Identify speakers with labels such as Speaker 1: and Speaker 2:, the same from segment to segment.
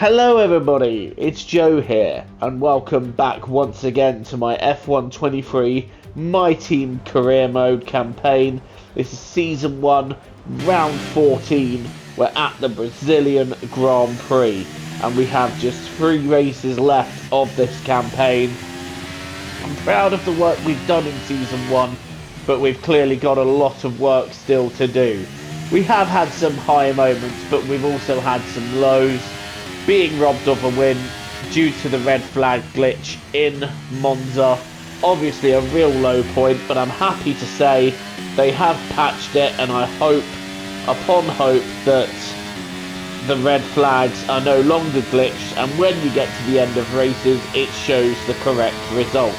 Speaker 1: Hello everybody, it's Joe here, and welcome back once again to my F1 23 My Team Career Mode campaign. This is Season 1, Round 14. We're at the Brazilian Grand Prix, and we have just 3 races left of this campaign. I'm proud of the work we've done in Season 1, but we've clearly got a lot of work still to do. We have had some high moments, but we've also had some lows. Being robbed of a win due to the red flag glitch in Monza. Obviously a real low point, but I'm happy to say they have patched it, and I hope, upon hope, that the red flags are no longer glitched, and when you get to the end of races, it shows the correct result.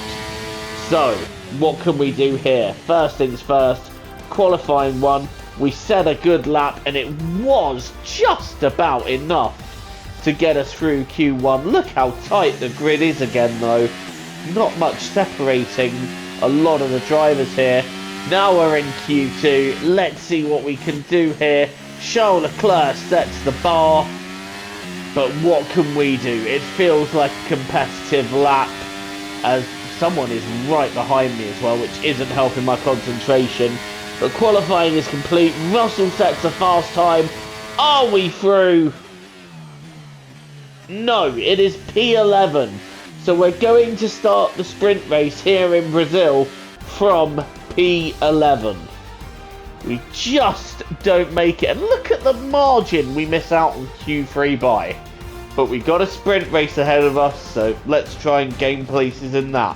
Speaker 1: So, what can we do here? First things first, qualifying 1, we set a good lap, and it was just about enough to get us through Q1. Look how tight the grid is again though. Not much separating a lot of the drivers here. Now we're in Q2. Let's see what we can do here. Charles Leclerc sets the bar. But what can we do? It feels like a competitive lap as someone is right behind me as well, which isn't helping my concentration. But qualifying is complete. Russell sets a fast time. Are we through? No, it is P11. So we're going to start the sprint race here in Brazil from P11. We just don't make it. And look at the margin we miss out on Q3 by. But we've got a sprint race ahead of us, so let's try and gain places in that.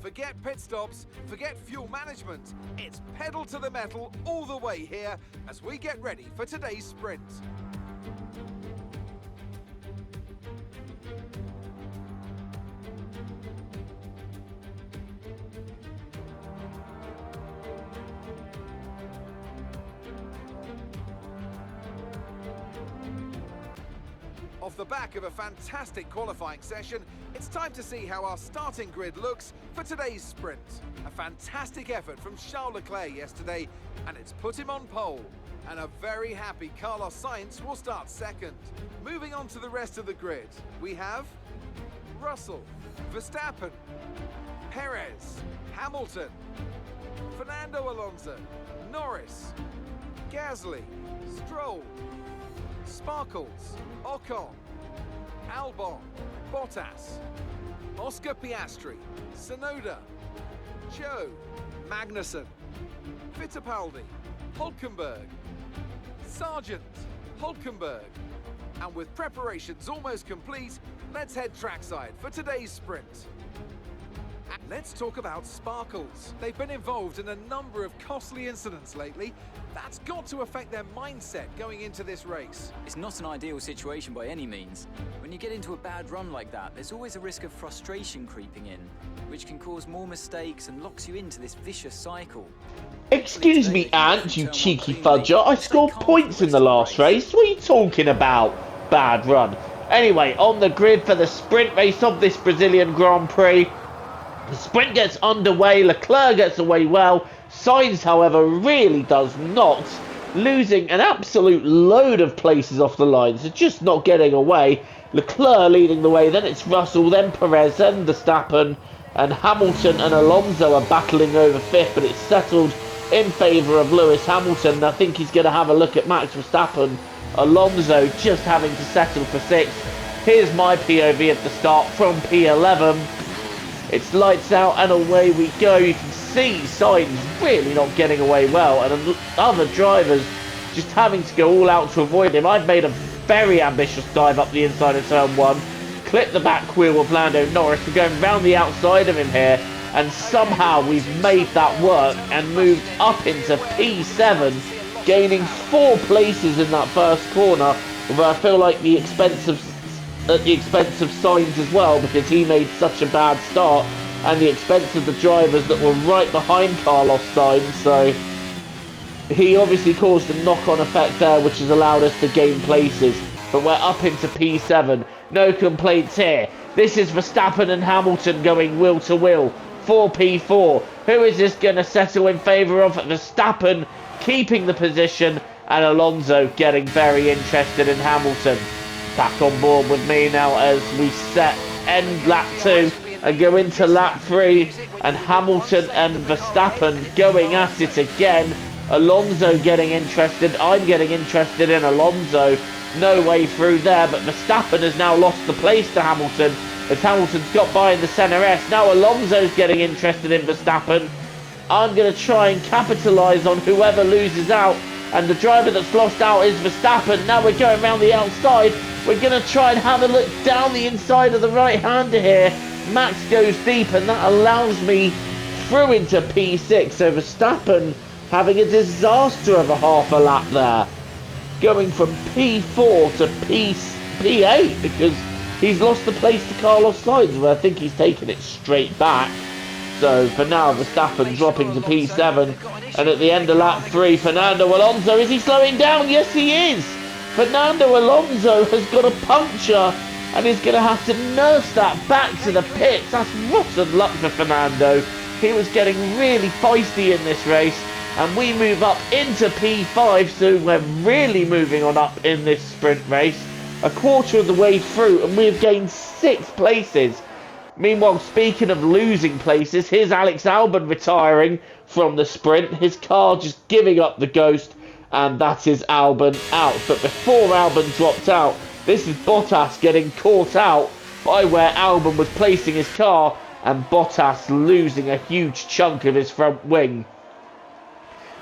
Speaker 2: Forget pit stops, forget fuel management. It's pedal to the metal all the way here as we get ready for today's sprint. Off the back of a fantastic qualifying session, it's time to see how our starting grid looks for today's sprint. A fantastic effort from Charles Leclerc yesterday, and it's put him on pole. And a very happy Carlos Sainz will start second. Moving on to the rest of the grid, we have Russell, Verstappen, Perez, Hamilton, Fernando Alonso, Norris, Gasly, Stroll, Sparkles, Ocon, Albon, Bottas, Oscar Piastri, Tsunoda, Joe, Magnussen, Fittipaldi, Hulkenberg, Sargent, Hulkenberg. And with preparations almost complete, let's head trackside for today's sprint. Let's talk about Sparkles. They've been involved in a number of costly incidents lately. That's got to affect their mindset going into this race.
Speaker 3: It's not an ideal situation by any means. When you get into a bad run like that, there's always a risk of frustration creeping in, which can cause more mistakes and locks you into this vicious cycle.
Speaker 1: Excuse me, Ant, you cheeky fudger. I scored points in the last race. What are you talking about? Bad run. Anyway, on the grid for the sprint race of this Brazilian Grand Prix. The sprint gets underway, Leclerc gets away well. Sainz, however, really does not, losing an absolute load of places off the line, so just not getting away. Leclerc leading the way, then it's Russell, then Perez, then Verstappen, and Hamilton and Alonso are battling over 5th, but it's settled in favour of Lewis Hamilton. I think he's going to have a look at Max Verstappen. Alonso just having to settle for 6th. Here's my POV at the start from P11. It's lights out and away we go. You can see Sainz really not getting away well, and other drivers just having to go all out to avoid him. I've made a very ambitious dive up the inside of turn 1, clipped the back wheel of Lando Norris. We're going round the outside of him here, and somehow we've made that work and moved up into P7, gaining 4 places in that first corner, although I feel like at the expense of Sainz as well, because he made such a bad start, and the expense of the drivers that were right behind Carlos Sainz. So he obviously caused a knock-on effect there, which has allowed us to gain places. But we're up into P7. No complaints here. This is Verstappen and Hamilton going wheel to wheel. for P4. Who is this going to settle in favour of? Verstappen keeping the position, and Alonso getting very interested in Hamilton. Back on board with me now as we end lap 2 and go into lap 3, and Hamilton and Verstappen going at it again. Alonso getting interested. I'm getting interested in Alonso. No way through there, but Verstappen has now lost the place to Hamilton as Hamilton's got by in the centre S. Now Alonso's getting interested in Verstappen. I'm going to try and capitalise on whoever loses out, and the driver that's lost out is Verstappen. Now we're going around the outside. We're going to try and have a look down the inside of the right-hander here. Max goes deep, and that allows me through into P6. So Verstappen having a disaster of a half a lap there, going from P4 to P8 because he's lost the place to Carlos Sainz, where I think he's taken it straight back. So for now, Verstappen dropping to P7, and at the end of lap 3, Fernando Alonso, is he slowing down? Yes, he is. Fernando Alonso has got a puncture and is going to have to nurse that back to the pits. That's rotten luck for Fernando. He was getting really feisty in this race, and we move up into P5, so we're really moving on up in this sprint race. A quarter of the way through, and we've gained 6 places. Meanwhile, speaking of losing places, here's Alex Albon retiring from the sprint. His car just giving up the ghost, and that is Albon out. But before Albon dropped out, this is Bottas getting caught out by where Albon was placing his car, and Bottas losing a huge chunk of his front wing.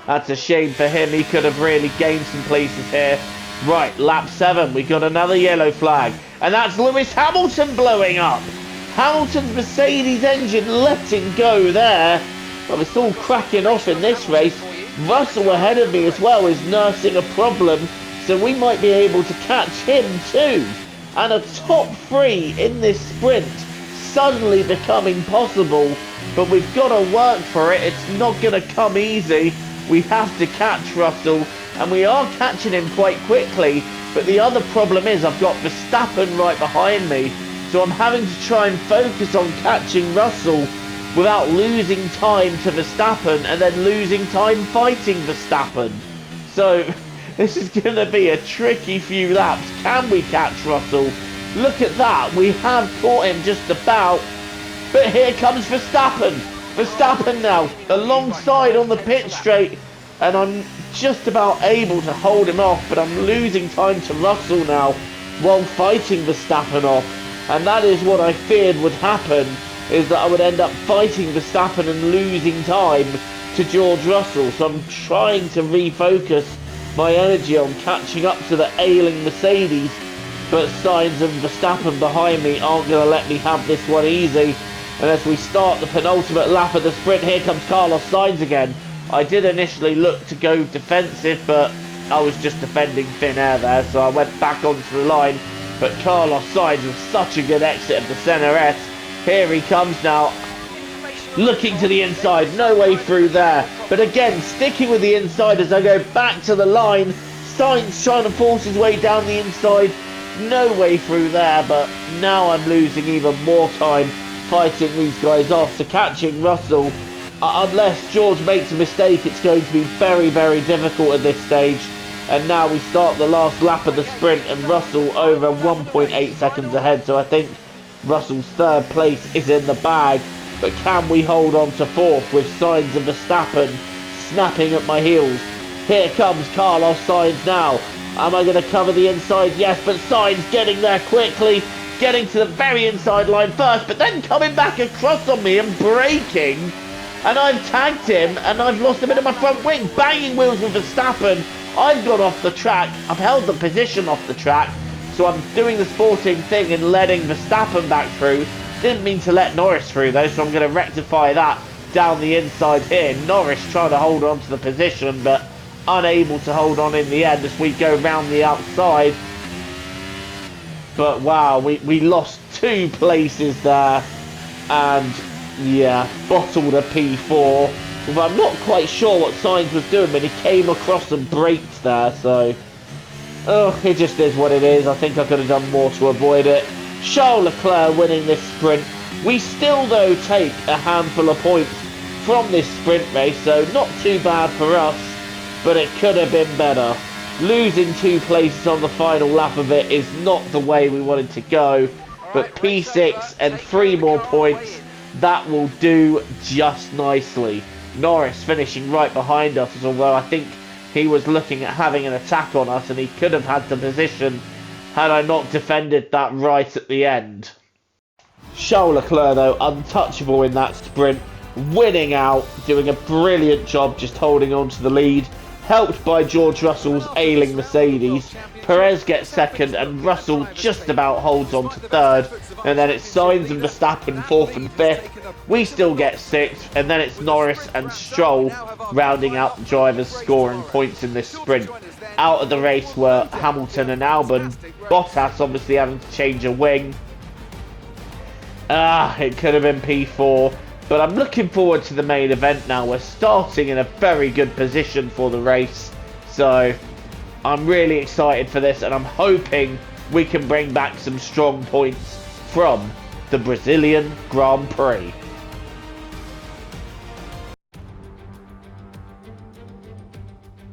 Speaker 1: That's a shame for him. He could have really gained some places here. Right, lap 7, we got another yellow flag, and that's Lewis Hamilton blowing up. Hamilton's Mercedes engine letting go there. Well, it's all cracking off in this race. Russell ahead of me as well is nursing a problem, so we might be able to catch him too. And a top 3 in this sprint suddenly becoming possible, but we've got to work for it. It's not going to come easy. We have to catch Russell, and we are catching him quite quickly, but the other problem is I've got Verstappen right behind me, so I'm having to try and focus on catching Russell without losing time to Verstappen and then losing time fighting Verstappen. So this is going to be a tricky few laps. Can we catch Russell? Look at that, we have caught him just about, but here comes Verstappen. Verstappen now alongside on the pit straight, and I'm just about able to hold him off, but I'm losing time to Russell now while fighting Verstappen off. And that is what I feared would happen, is that I would end up fighting Verstappen and losing time to George Russell. So I'm trying to refocus my energy on catching up to the ailing Mercedes, but Sainz and Verstappen behind me aren't going to let me have this one easy. And as we start the penultimate lap of the sprint, here comes Carlos Sainz again. I did initially look to go defensive, but I was just defending thin air there, so I went back onto the line. But Carlos Sainz with such a good exit of the centre S. Here he comes now, looking to the inside, no way through there. But again, sticking with the inside as I go back to the line. Sainz trying to force his way down the inside, no way through there. But now I'm losing even more time fighting these guys off. So catching Russell, unless George makes a mistake, it's going to be very, very difficult at this stage. And now we start the last lap of the sprint, and Russell over 1.8 seconds ahead. So I think Russell's 3rd place is in the bag. But can we hold on to 4th with Sainz and Verstappen snapping at my heels? Here comes Carlos Sainz now. Am I going to cover the inside? Yes, but Sainz getting there quickly, getting to the very inside line first, but then coming back across on me and braking. And I've tagged him, and I've lost a bit of my front wing. Banging wheels with Verstappen. I've got off the track. I've held the position off the track. So I'm doing the sporting thing and letting Verstappen back through. Didn't mean to let Norris through though, so I'm going to rectify that down the inside here. Norris trying to hold on to the position, but unable to hold on in the end as we go round the outside. But wow, we lost 2 places there. And yeah, bottled a P4. I'm not quite sure what Sainz was doing, but he came across and braked there, so it just is what it is. I think I could have done more to avoid it. Charles Leclerc winning this sprint We still, though, take a handful of points from this sprint race, so not too bad for us, but it could have been better. Losing 2 places on the final lap of it is not the way we wanted to go, but P6 and 3 more points, that will do just nicely. Norris finishing right behind us, although I think he was looking at having an attack on us and he could have had the position had I not defended that right at the end. Charles Leclerc, though, untouchable in that sprint, winning out, doing a brilliant job just holding on to the lead, helped by George Russell's ailing Mercedes. Perez gets second and Russell just about holds on to third, and then it's Sainz and Verstappen 4th and 5th. We still get 6th, and then it's Norris and Stroll rounding out the drivers scoring points in this sprint. Out of the race were Hamilton and Albon, Bottas obviously having to change a wing. It could have been P4, but I'm looking forward to the main event now. We're starting in a very good position for the race, so I'm really excited for this, and I'm hoping we can bring back some strong points from the Brazilian Grand Prix.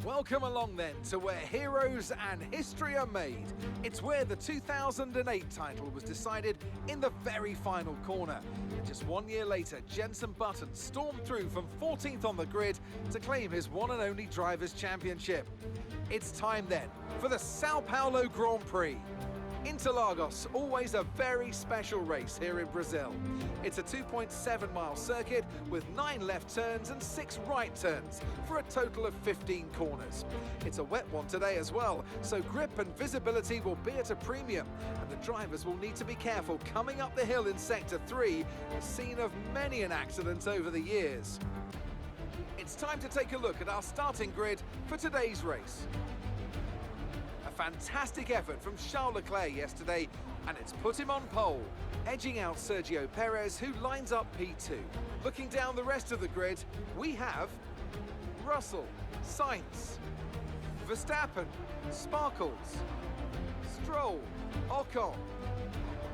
Speaker 2: Welcome along then to where heroes and history are made. It's where the 2008 title was decided in the very final corner. And just 1 year later, Jenson Button stormed through from 14th on the grid to claim his one and only Drivers' Championship. It's time then for the Sao Paulo Grand Prix. Interlagos, always a very special race here in Brazil. It's a 2.7 mile circuit with 9 left turns and 6 right turns for a total of 15 corners. It's a wet one today as well, so grip and visibility will be at a premium, and the drivers will need to be careful coming up the hill in Sector 3, the scene of many an accident over the years. It's time to take a look at our starting grid for today's race. Fantastic effort from Charles Leclerc yesterday, and it's put him on pole, edging out Sergio Perez, who lines up P2. Looking down the rest of the grid, we have Russell, Sainz, Verstappen, Sparkles, Stroll, Ocon,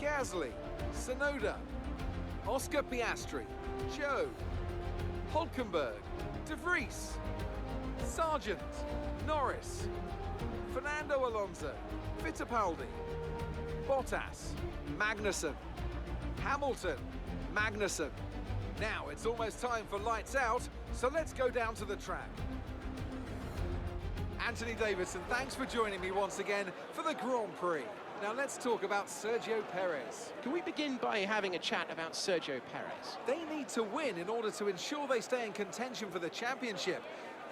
Speaker 2: Gasly, Tsunoda, Oscar Piastri, Zhou, Hulkenberg, De Vries, Sargent, Norris, Fernando Alonso, Fittipaldi, Bottas, Magnussen, Hamilton, Magnussen. Now it's almost time for lights out, so let's go down to the track. Anthony Davidson, thanks for joining me once again for the Grand Prix. Now let's talk about Sergio Perez.
Speaker 4: Can we begin by having a chat about Sergio Perez?
Speaker 2: They need to win in order to ensure they stay in contention for the championship.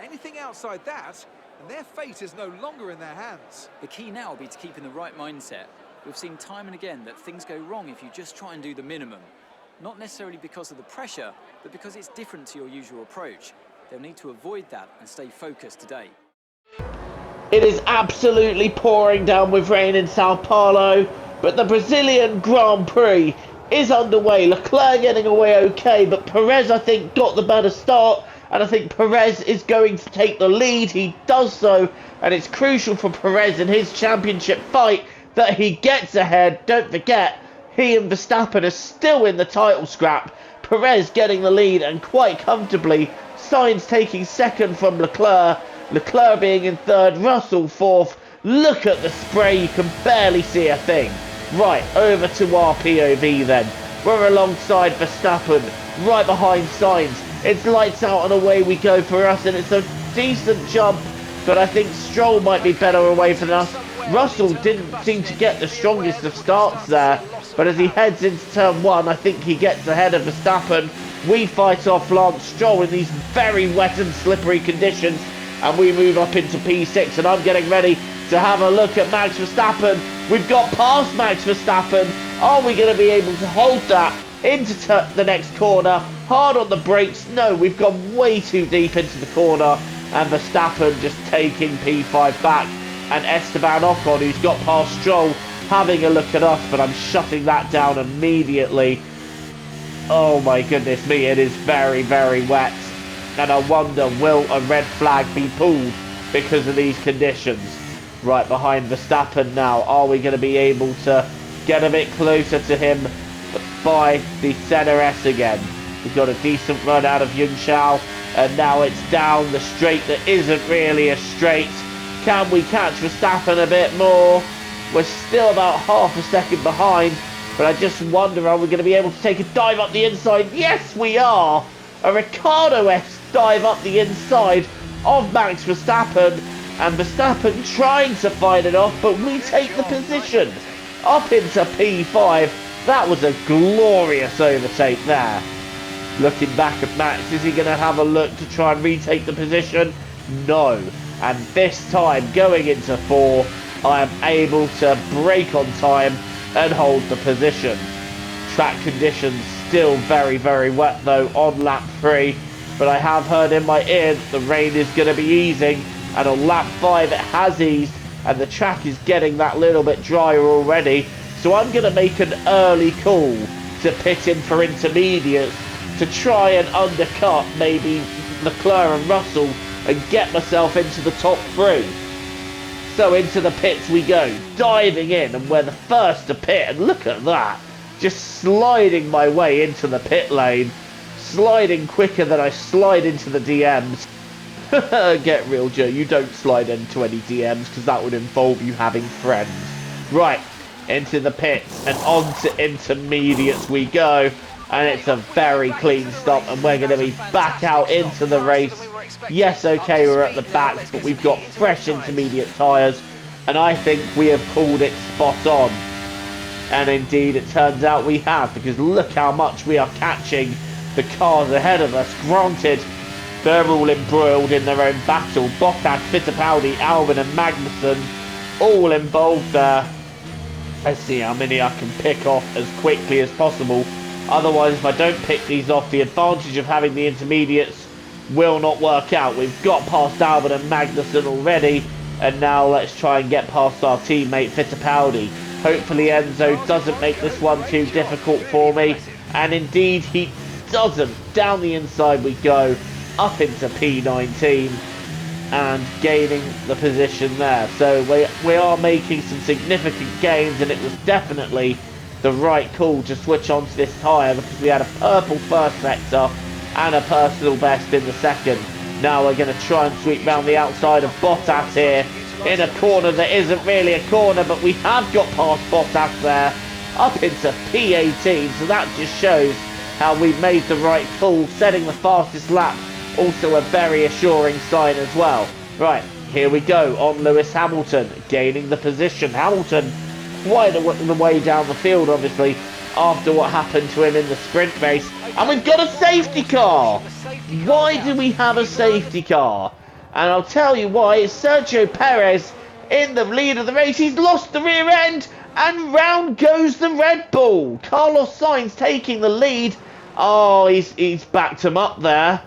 Speaker 2: Anything outside that, and their fate is no longer in their hands.
Speaker 3: The key now will be to keep in the right mindset. We've seen time and again that things go wrong if you just try and do the minimum. Not necessarily because of the pressure, but because it's different to your usual approach. They'll need to avoid that and stay focused today.
Speaker 1: It is absolutely pouring down with rain in Sao Paulo, but the Brazilian Grand Prix is underway. Leclerc getting away okay, but Perez, I think, got the better start. And I think Perez is going to take the lead. He does so, and it's crucial for Perez in his championship fight that he gets ahead. Don't forget, he and Verstappen are still in the title scrap. Perez getting the lead, and quite comfortably. Sainz taking second from Leclerc. Leclerc being in third, Russell fourth. Look at the spray, you can barely see a thing. Right, over to our POV then. We're alongside Verstappen, right behind Sainz. It's lights out and away we go for us, and it's a decent jump, but I think Stroll might be better away from us. Russell didn't seem to get the strongest of starts there, but as he heads into turn 1, I think he gets ahead of Verstappen. We fight off Lance Stroll in these very wet and slippery conditions, and we move up into P6, and I'm getting ready to have a look at Max Verstappen. We've got past Max Verstappen. Are we going to be able to hold that into the next corner? Hard on the brakes. No, we've gone way too deep into the corner, and Verstappen just taking P5 back, and Esteban Ocon, who's got past Stroll, having a look at us, but I'm shutting that down immediately. Oh my goodness me, it is very, very wet, and I wonder, will a red flag be pulled because of these conditions? Right behind Verstappen now. Are we going to be able to get a bit closer to him? by the ZRS again. We've got a decent run out of Yunshao, and now it's down the straight that isn't really a straight. Can we catch Verstappen a bit more? We're still about half a second behind, but I just wonder, are we going to be able to take a dive up the inside? Yes, we are! A Ricciardo-esque dive up the inside of Max Verstappen, and Verstappen trying to fight it off, but we take the position up into P5. That was a glorious overtake there. Looking back at Max, is he going to have a look to try and retake the position? No. And this time, going into 4, I am able to brake on time and hold the position. Track conditions still very, very wet though on lap 3, but I have heard in my ear that the rain is going to be easing, and on lap 5 it has eased, and the track is getting that little bit drier already, so I'm going to make an early call to pit in for intermediates to try and undercut maybe Leclerc and Russell and get myself into the top 3. So into the pits we go, diving in, and we're the first to pit, and look at that, just sliding my way into the pit lane, sliding quicker than I slide into the DMs. Get real, Joe, you don't slide into any DMs because that would involve you having friends. Right, into the pits and on to intermediates we go, and it's a very clean stop, and we're going to be back out into the race. Yes, okay, we're at the back, but we've got fresh intermediate tyres, and I think we have called it spot on. And indeed, it turns out we have, because look how much we are catching the cars ahead of us. Granted, they're all embroiled in their own battle. Bottas, Fittipaldi, Albon and Magnussen all involved there. Let's see how many I can pick off as quickly as possible. Otherwise, if I don't pick these off, the advantage of having the intermediates will not work out. We've got past Albon and Magnussen already, and now let's try and get past our teammate Fittipaldi. Hopefully Enzo doesn't make this one too difficult for me, and indeed he doesn't. Down the inside we go, up into P19 and gaining the position there. So we are making some significant gains, and it was definitely the right call to switch onto this tyre because we had a purple first sector and a personal best in the second. Now we're going to try and sweep round the outside of Bottas here in a corner that isn't really a corner, but we have got past Bottas there, up into P18, so that just shows how we made the right call, setting the fastest lap, also a very assuring sign as well. Right, here we go on Lewis Hamilton, gaining the position. Hamilton quite the way down the field, obviously, after what happened to him in the sprint race, and we've got a safety car. Why do we have a safety car? And I'll tell you why. It's Sergio Perez in the lead of the race. He's lost the rear end, and round goes the Red Bull. Carlos Sainz taking the lead. Oh, he's backed him up there.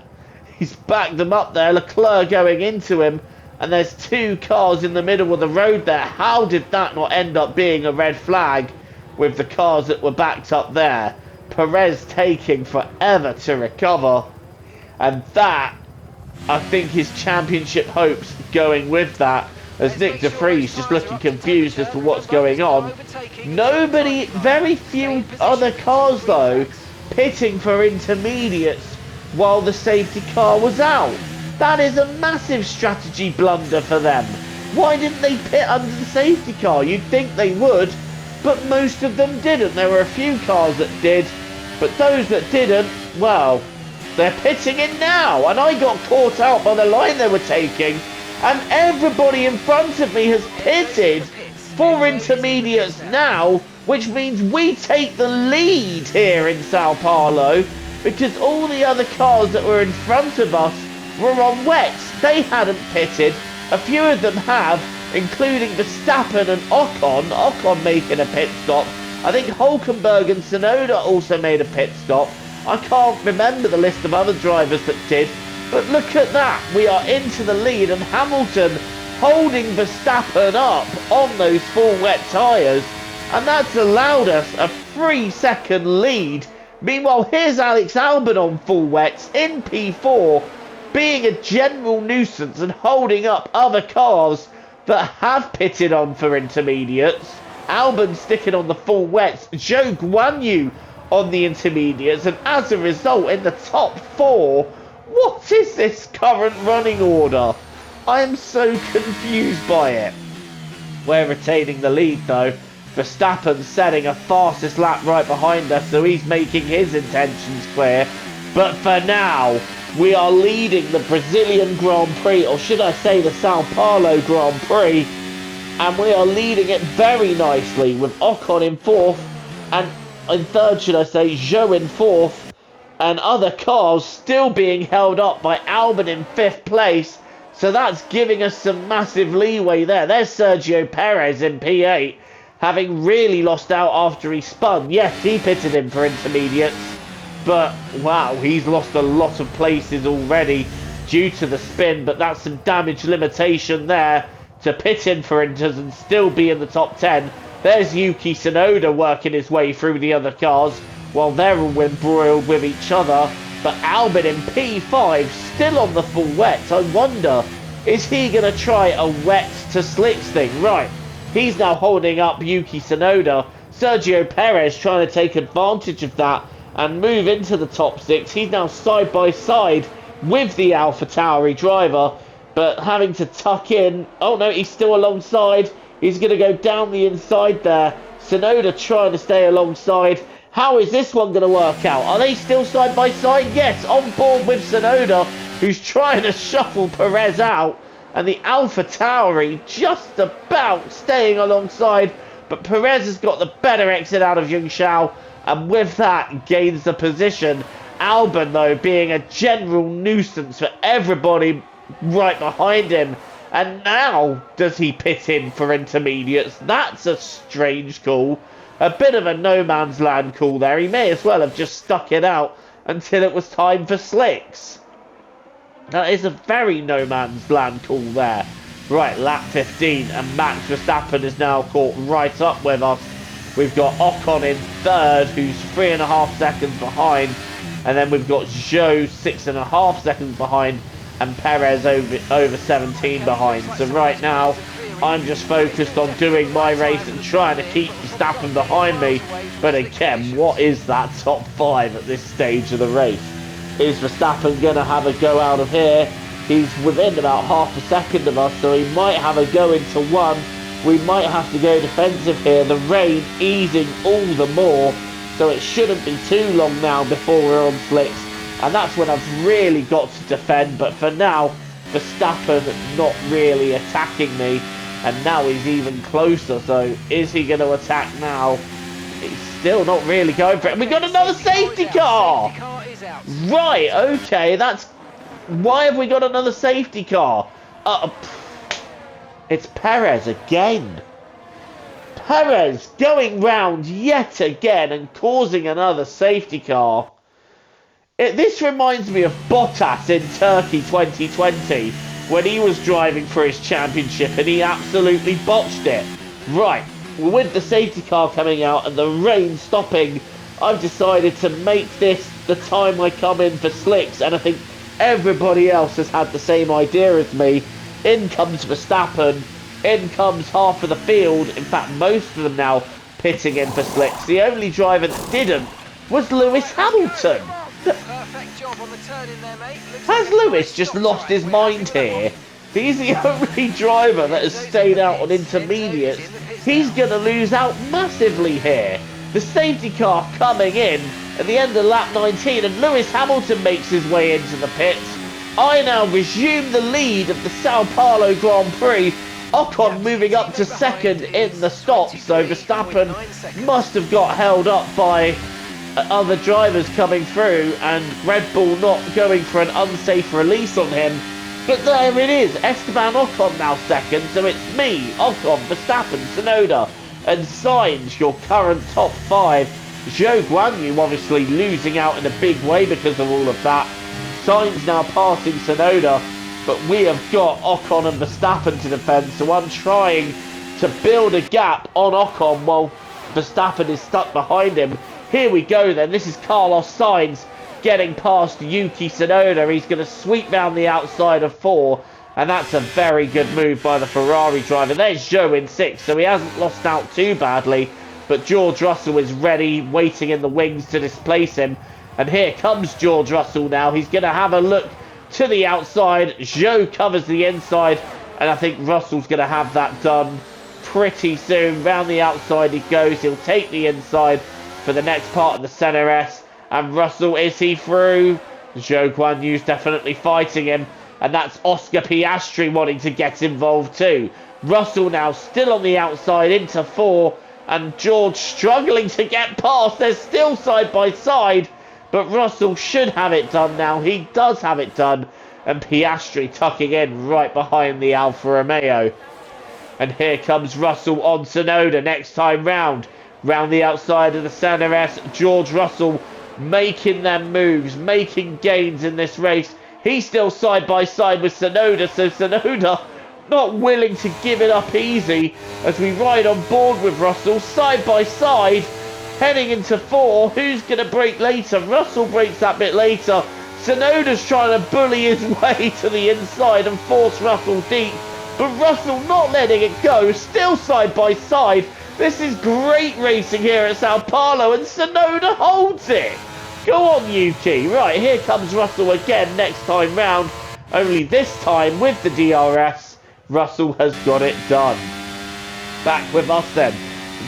Speaker 1: He's backed him up there. Leclerc going into him, and there's 2 cars in the middle of the road there. How did that not end up being a red flag with the cars that were backed up there? Perez taking forever to recover, and that, I think, his championship hopes going with that, as Nick De Vries just looking confused as to what's going on. Nobody, very few other cars though, pitting for intermediates while the safety car was out. That is a massive strategy blunder for them. Why didn't they pit under the safety car? You'd think they would, but most of them didn't. There were a few cars that did, but those that didn't, well, they're pitting in now, and I got caught out by the line they were taking, and everybody in front of me has pitted for intermediates now, which means we take the lead here in Sao Paulo, because all the other cars that were in front of us were on wets. They hadn't pitted. A few of them have, including Verstappen and Ocon. Ocon making a pit stop. I think Hulkenberg and Tsunoda also made a pit stop. I can't remember the list of other drivers that did, but look at that. We are into the lead, and Hamilton holding Verstappen up on those full wet tyres, and that's allowed us a 3-second lead. Meanwhile, here's Alex Albon on full wets in P4, being a general nuisance and holding up other cars that have pitted on for intermediates. Albon sticking on the full wets. Zhou Guanyu on the intermediates, and as a result, in the top 4, what is this current running order? I am so confused by it. We're retaining the lead though. Verstappen setting a fastest lap right behind us, so he's making his intentions clear. But for now, we are leading the Brazilian Grand Prix, or should I say the Sao Paulo Grand Prix, and we are leading it very nicely with Ocon in 4th, and in 3rd, should I say, Zhou in 4th, and other cars still being held up by Albon in 5th place. So that's giving us some massive leeway there. There's Sergio Perez in P8, having really lost out after he spun. Yes, he pitted in for intermediates, but wow, he's lost a lot of places already due to the spin, but that's some damage limitation there to pit in for inters and still be in the top 10. There's Yuki Tsunoda working his way through the other cars while they're all embroiled with each other. But Albon in P5 still on the full wet. I wonder, is he going to try a wet to slicks thing? Right, he's now holding up Yuki Tsunoda. Sergio Perez trying to take advantage of that and move into the top 6. He's now side by side with the AlphaTauri driver, but having to tuck in. Oh no, he's still alongside. He's going to go down the inside there. Tsunoda trying to stay alongside. How is this one going to work out? Are they still side by side? Yes, on board with Tsunoda, who's trying to shuffle Perez out. And the AlphaTauri just about staying alongside. But Perez has got the better exit out of Yung Shao, and with that gains the position. Albon, though, being a general nuisance for everybody right behind him. And now does he pit in for intermediates? That's a strange call. A bit of a no man's land call there. He may as well have just stuck it out until it was time for slicks. That is a very no man's land call there. Right, lap 15, and Max Verstappen is now caught right up with us. We've got Ocon in 3rd, who's 3.5 seconds behind. And then we've got Zhou 6.5 seconds behind, and Perez over 17 behind. So right now, I'm just focused on doing my race and trying to keep Verstappen behind me. But again, what is that top 5 at this stage of the race? Is Verstappen going to have a go out of here? He's within about half a second of us, so he might have a go into 1. We might have to go defensive here. The rain easing all the more, so it shouldn't be too long now before we're on slicks. And that's when I've really got to defend. But for now, Verstappen not really attacking me. And now he's even closer. So is he going to attack now? He's still not really going for it. And we got another safety car! Right, okay. That's... Why have we got another safety car? It's Perez again. Perez going round yet again and causing another safety car. This reminds me of Bottas in Turkey 2020 when he was driving for his championship and he absolutely botched it. Right, with the safety car coming out and the rain stopping, I've decided to make this the time I come in for slicks, and I think everybody else has had the same idea as me. In comes Verstappen. In comes half of the field, in fact most of them now pitting in for slicks. The only driver that didn't was Lewis Hamilton. Has Lewis just lost his mind here? He's the only driver that has stayed out on intermediates. He's going to lose out massively here. The safety car coming in at the end of lap 19, and Lewis Hamilton makes his way into the pits. I now resume the lead of the Sao Paulo Grand Prix. Ocon moving up to 2nd in the stops, so Verstappen must have got held up by other drivers coming through, and Red Bull not going for an unsafe release on him. But there it is, Esteban Ocon now 2nd, so it's me, Ocon, Verstappen, Tsunoda and Sainz, your current top 5. Zhou Guanyu obviously losing out in a big way because of all of that. Sainz now passing Tsunoda, but we have got Ocon and Verstappen to defend, so I'm trying to build a gap on Ocon while Verstappen is stuck behind him. Here we go then, this is Carlos Sainz getting past Yuki Tsunoda. He's going to sweep down the outside of 4, and that's a very good move by the Ferrari driver. There's Zhou in 6th, so he hasn't lost out too badly. but George Russell is ready, waiting in the wings to displace him. And here comes George Russell now. He's going to have a look to the outside. Zhou covers the inside, and I think Russell's going to have that done pretty soon. Round the outside he goes. He'll take the inside for the next part of the Center S. And Russell, is he through? Zhou Guanyu's definitely fighting him. And that's Oscar Piastri wanting to get involved too. Russell now still on the outside into 4. And George struggling to get past. They're still side by side. But Russell should have it done now. He does have it done. And Piastri tucking in right behind the Alfa Romeo. And here comes Russell on Tsunoda next time round. Round the outside of the Center S. George Russell making them moves, making gains in this race. He's still side by side with Tsunoda, so Tsunoda not willing to give it up easy as we ride on board with Russell side by side, heading into 4. Who's going to break later? Russell breaks that bit later. Tsunoda's trying to bully his way to the inside and force Russell deep, but Russell not letting it go, still side by side. This is great racing here at Sao Paulo, and Tsunoda holds it. Go on, Yuki. Right, here comes Russell again next time round. Only this time with the DRS, Russell has got it done. Back with us then.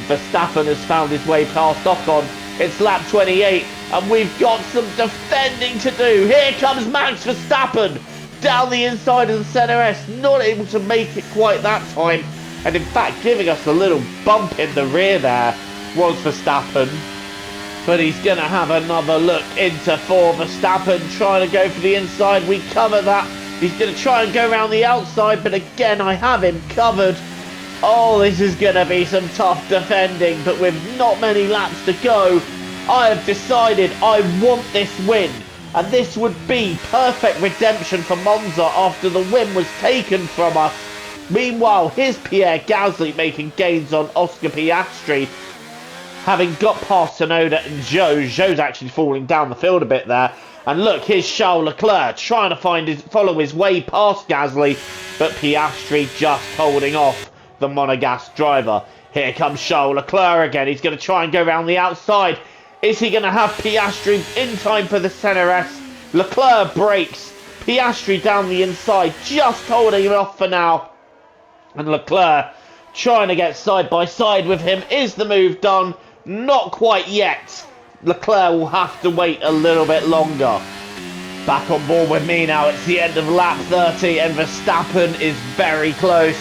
Speaker 1: Verstappen has found his way past Ocon. It's lap 28, and we've got some defending to do. Here comes Max Verstappen down the inside of the Center S. Not able to make it quite that time. And in fact, giving us a little bump in the rear there was Verstappen. But he's going to have another look into 4. Verstappen trying to go for the inside. We cover that. He's going to try and go around the outside. But again, I have him covered. Oh, this is going to be some tough defending. But with not many laps to go, I have decided I want this win. And this would be perfect redemption for Monza after the win was taken from us. Meanwhile, here's Pierre Gasly making gains on Oscar Piastri. Having got past Tsunoda and Zhou. Zhou's actually falling down the field a bit there. And look, here's Charles Leclerc trying to follow his way past Gasly. But Piastri just holding off the Monegasque driver. Here comes Charles Leclerc again. He's going to try and go around the outside. Is he going to have Piastri in time for the Center S? Leclerc breaks. Piastri down the inside, just holding him off for now. And Leclerc trying to get side by side with him. Is the move done? Not quite yet. Leclerc will have to wait a little bit longer. Back on board with me now. It's the end of lap 30 and Verstappen is very close.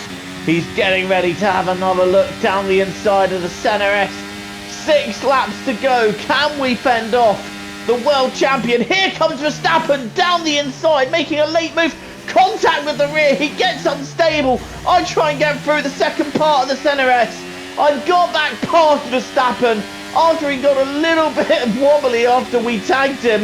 Speaker 1: He's getting ready to have another look down the inside of the Center S. 6 laps to go. Can we fend off the world champion? Here comes Verstappen down the inside, making a late move. Contact with the rear. He gets unstable. I try and get through the second part of the Center S. I've got back past Verstappen after he got a little bit wobbly after we tagged him.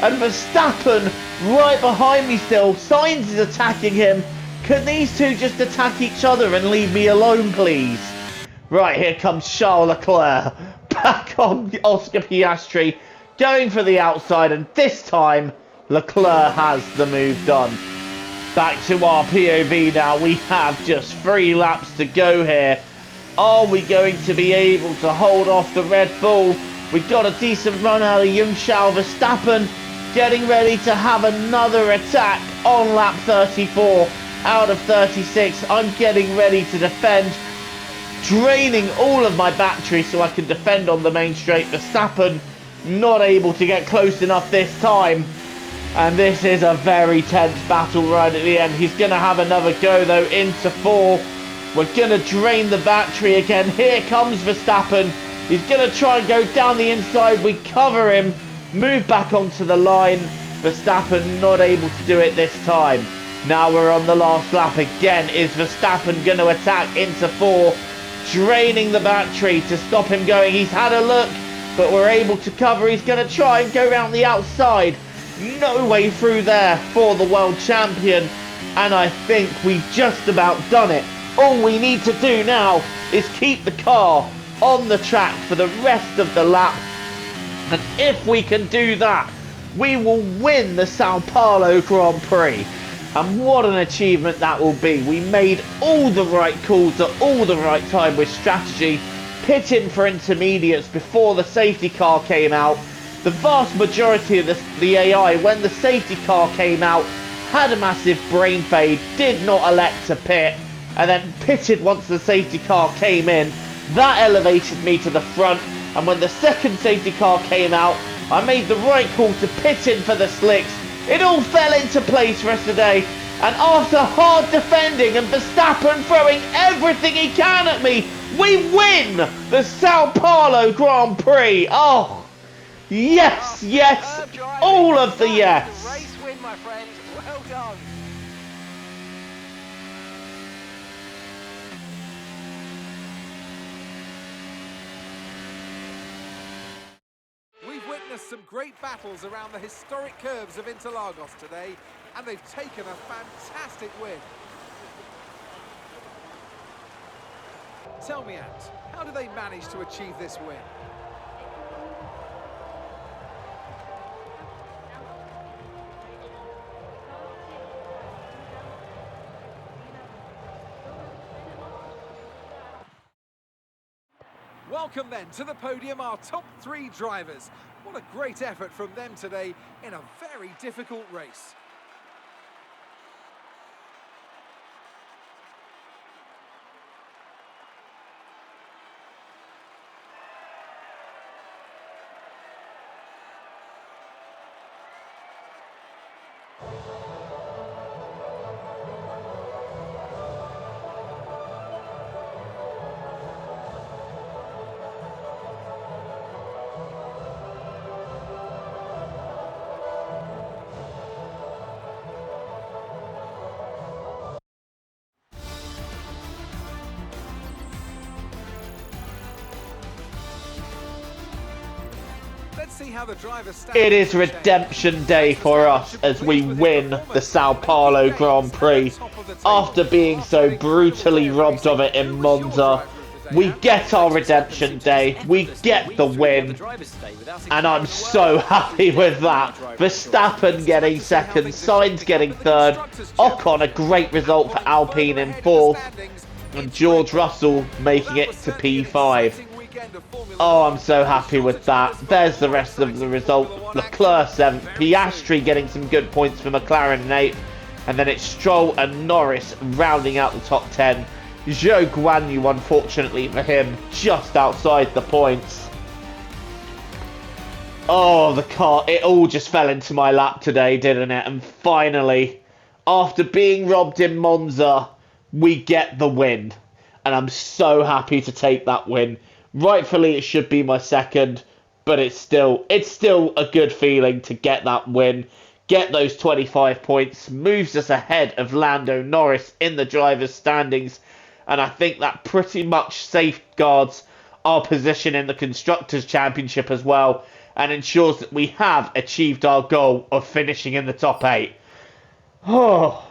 Speaker 1: And Verstappen right behind me still. Sainz is attacking him. Can these two just attack each other and leave me alone, please? Right, here comes Charles Leclerc. Back on Oscar Piastri. Going for the outside, and this time Leclerc has the move done. Back to our POV now. We have just 3 laps to go here. Are we going to be able to hold off the Red Bull? We got a decent run out of young Charles Verstappen. Getting ready to have another attack on lap 34 out of 36. I'm getting ready to defend. Draining all of my battery so I can defend on the main straight. Verstappen not able to get close enough this time. And this is a very tense battle right at the end. He's going to have another go though into 4. We're going to drain the battery again. Here comes Verstappen. He's going to try and go down the inside. We cover him. Move back onto the line. Verstappen not able to do it this time. Now we're on the last lap again. Is Verstappen going to attack into 4? Draining the battery to stop him going. He's had a look, but we're able to cover. He's going to try and go around the outside. No way through there for the world champion. And I think we've just about done it. All we need to do now is keep the car on the track for the rest of the lap. And if we can do that, we will win the Sao Paulo Grand Prix. And what an achievement that will be. We made all the right calls at all the right time with strategy. pitting for intermediates before the safety car came out. The vast majority of the AI, when the safety car came out, had a massive brain fade, did not elect to pit, and then pitted once the safety car came in. That elevated me to the front, and when the second safety car came out, I made the right call to pit in for the slicks. It all fell into place for us today, and after hard defending and Verstappen throwing everything he can at me, we win the Sao Paulo Grand Prix. Oh, yes, yes, all of the yes.
Speaker 4: Race win, my friends. Well done.
Speaker 2: We've witnessed some great battles around the historic curves of Interlagos today, and they've taken a fantastic win. Tell me, Ant, how do they manage to achieve this win? Welcome then to the podium, our top 3 drivers. What a great effort from them today in a very difficult race. Let's see how the drivers stand.
Speaker 1: It is redemption day for us as we win the Sao Paulo Grand Prix. After being so brutally robbed of it in Monza, we get our redemption day, we get the win, and I'm so happy with that. Verstappen getting second, Sainz getting third, Ocon a great result for Alpine in fourth, and George Russell making it to P5. Oh, I'm so happy with that. There's the rest of the result. Leclerc 7th, Piastri getting some good points for McLaren in 8th, and then it's Stroll and Norris rounding out the top 10. Zhou Guanyu, unfortunately for him, just outside the points. Oh, the car, it all just fell into my lap today, didn't it? And finally, after being robbed in Monza, we get the win. And I'm so happy to take that win. Rightfully, it should be my second, but it's still a good feeling to get that win, get those 25 points, moves us ahead of Lando Norris in the drivers' standings, and I think that pretty much safeguards our position in the Constructors' Championship as well, and ensures that we have achieved our goal of finishing in the top 8. Oh,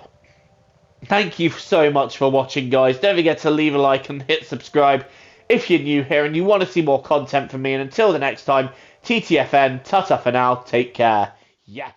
Speaker 1: thank you so much for watching, guys. Don't forget to leave a like and hit subscribe if you're new here and you want to see more content from me. And until the next time, TTFN, ta-ta for now, take care. Yes.